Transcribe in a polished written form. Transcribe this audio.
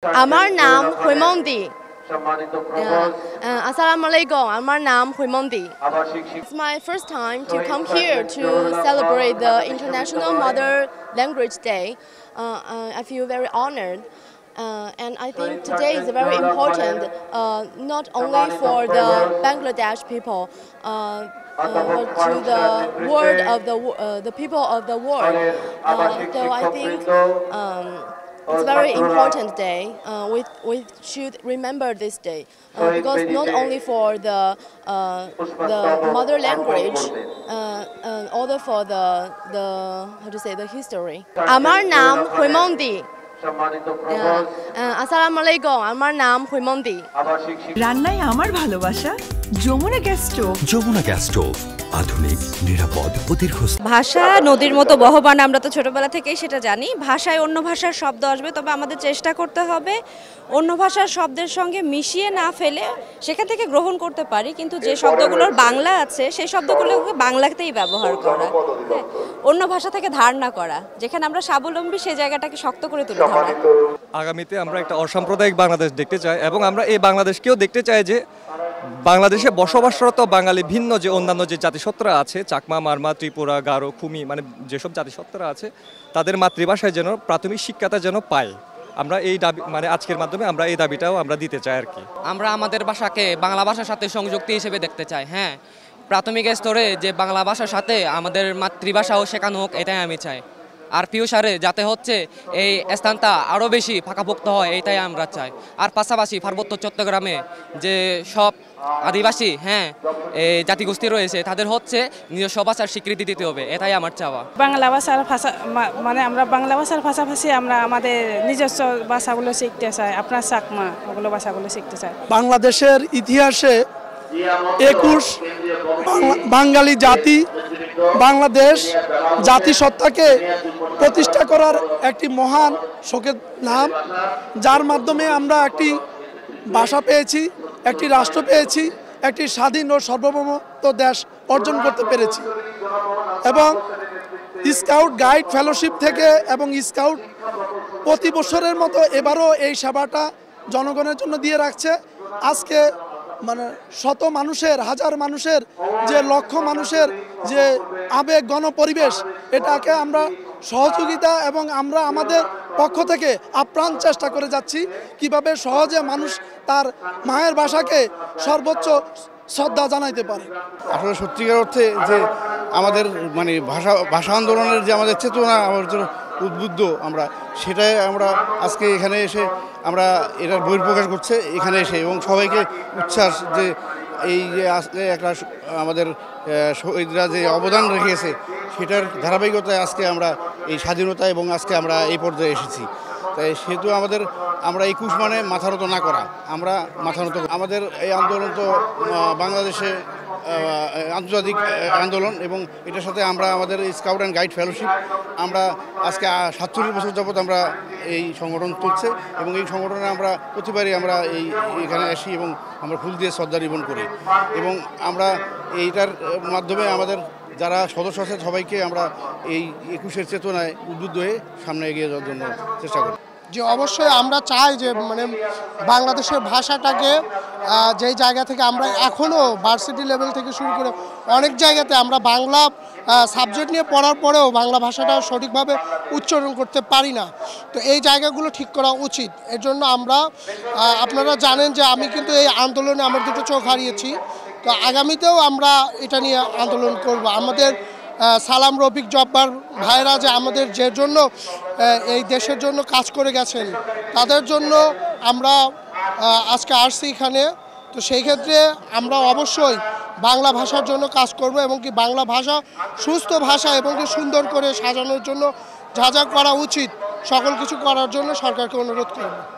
আমার নাম হৈমন্তী। Assalamualaikum. আমার নাম Haimanti. It's my first time to come here to celebrate the International Mother Language Day. I feel very honored. And I think today is very important, not only for the Bangladesh people, but to the world of the people of the world. So I think it's a very important day. We should remember this day because not only for the mother language, also for the how to say the history. আমার নাম Haimanti. Assalamualaikum. আমার নাম হৈমন্তী। রান্নায় আমার ভালোবাসা Jamuna gas stove. Jamuna gas stove, আধুনিক, নিরাপদ ও দীর্ঘস্থায়ী। ভাষা নদীর মতো বহবান, আমরা তো ছোটবেলা থেকেই সেটা জানি। ভাষায় অন্য ভাষার শব্দ আসবে, তবে আমাদের চেষ্টা করতে হবে অন্য ভাষার শব্দের সঙ্গে মিশিয়ে না ফেলে সেখান থেকে গ্রহণ করতে পারি, কিন্তু যে শব্দগুলোর বাংলা আছে সেই শব্দগুলোকে বাংলাতেই ব্যবহার করা, অন্য ভাষা থেকে ধার না করা। যেখানে আমরা স্বাবলম্বী সেই জায়গাটাকে শক্ত করে তুলে ধরা। আগামীতে আমরা একটা অসাম্প্রদায়িক বাংলাদেশ দেখতে চাই এবং আমরা এই বাংলাদেশকেও দেখতে চাই যে বাংলাদেশে বসবাসরত বাঙালি ভিন্ন যে অন্যান্য যে জাতিসত্ত্বা আছে, চাকমা, মারমা, ত্রিপুরা, গারো, খুমি, মানে যেসব জাতিসত্ত্বা আছে তাদের মাতৃভাষায় যেন প্রাথমিক শিক্ষাটা যেন পায়। আমরা এই দাবি, মানে আজকের মাধ্যমে আমরা এই দাবিটাও আমরা দিতে চাই আর কি। আমরা আমাদের ভাষাকে বাংলা ভাষার সাথে সংযুক্তি হিসেবে দেখতে চাই। হ্যাঁ, প্রাথমিক স্তরে যে বাংলা ভাষার সাথে আমাদের মাতৃভাষাও শেখানো হোক, এটাই আমি চাই। আর ফিউচারে যাতে হচ্ছে এই স্থানটা আরও বেশি ফাঁকাভুক্ত হয়, এইটাই আমরা চাই। আর পাশাপাশি পার্বত্য চট্টগ্রামে যে সব আদিবাসী এই জাতিগোষ্ঠী রয়েছে তাদের হচ্ছে নিজস্ব ভাষার স্বীকৃতি দিতে হবে, এটাই আমার চাওয়া। বাংলা ভাষার ভাষা মানে আমরা বাংলা ভাষার পাশাপাশি আমরা আমাদের নিজস্ব ভাষাগুলো শিখতে চাই, আপনার চাকমা ওগুলো ভাষাগুলো শিখতে চাই। বাংলাদেশের ইতিহাসে 21 বাঙালি জাতি বাংলাদেশ জাতিসত্তাকে প্রতিষ্ঠা করার একটি মহান শোকের নাম, যার মাধ্যমে আমরা একটি ভাষা পেয়েছি, একটি রাষ্ট্র পেয়েছি, একটি স্বাধীন ও সার্বভৌমত্ব দেশ অর্জন করতে পেরেছি। এবং স্কাউট গাইড ফেলোশিপ থেকে এবং স্কাউট প্রতি বছরের মতো এবারও এই সেবাটা জনগণের জন্য দিয়ে রাখছে। আজকে মানে শত মানুষের, হাজার মানুষের যে লক্ষ মানুষের যে আবেগ গণপরিবেশ, এটাকে আমরা সহযোগিতা এবং আমরা আমাদের পক্ষ থেকে আপ্রাণ চেষ্টা করে যাচ্ছি কিভাবে সহজে মানুষ তার মায়ের ভাষাকে সর্বোচ্চ শ্রদ্ধা জানাইতে পারে। আসলে সত্যিকার অর্থে যে আমাদের মানে ভাষা আন্দোলনের যে আমাদের চেতনা, আমাদের উদ্বুদ্ধ আমরা, সেটাই আমরা আজকে এখানে এসে আমরা এটার বহিঃপ্রকাশ করছে এখানে এসে, এবং সবাইকে উচ্ছ্বাস যে এই যে আজকে একটা আমাদের শহীদরা যে অবদান রেখেছে সেটার ধারাবাহিকতায় আজকে আমরা এই স্বাধীনতা এবং আজকে আমরা এই পর্যায়ে এসেছি। তাই সেহেতু আমরা 21 মানে মাথা নত না করা, আমরা মাথা নত। আমাদের এই আন্দোলন তো বাংলাদেশে আন্তর্জাতিক আন্দোলন, এবং এটার সাথে আমরা আমাদের স্কাউট অ্যান্ড গাইড ফেলোশিপ আমরা আজকে 47 বছর যাবৎ আমরা এই সংগঠন চলছে, এবং এই সংগঠনে আমরা প্রতিবারই আমরা এখানে আসি এবং আমরা ফুল দিয়ে শ্রদ্ধা নিবেদন করি, এবং আমরা এইটার মাধ্যমে আমাদের যারা সদস্য আছে সবাইকে আমরা এই 21-এর চেতনায় উদ্বুদ্ধ হয়ে সামনে এগিয়ে যাওয়ার জন্য চেষ্টা করি। যে অবশ্যই আমরা চাই যে মানে বাংলাদেশের ভাষাটাকে যেই জায়গা থেকে আমরা এখনও ভার্সিটি লেভেল থেকে শুরু করে অনেক জায়গাতে আমরা বাংলা সাবজেক্ট নিয়ে পড়ার পরেও বাংলা ভাষাটা সঠিকভাবে উচ্চারণ করতে পারি না। তো এই জায়গাগুলো ঠিক করা উচিত। এর জন্য আমরা আপনারা জানেন যে আমি কিন্তু এই আন্দোলনে আমার দুটো চোখ হারিয়েছি। তো আগামীতেও আমরা এটা নিয়ে আন্দোলন করব। আমাদের সালাম, রফিক, জব্বার ভাইরা যে আমাদের যে জন্য এই দেশের জন্য কাজ করে গেছেন, তাদের জন্য আমরা আজকে আসছি এখানে। তো সেই ক্ষেত্রে আমরা অবশ্যই বাংলা ভাষার জন্য কাজ করব, এবং কি বাংলা ভাষা সুস্থ ভাষা এবং কি সুন্দর করে সাজানোর জন্য যা যা করা উচিত সকল কিছু করার জন্য সরকারকে অনুরোধ করব।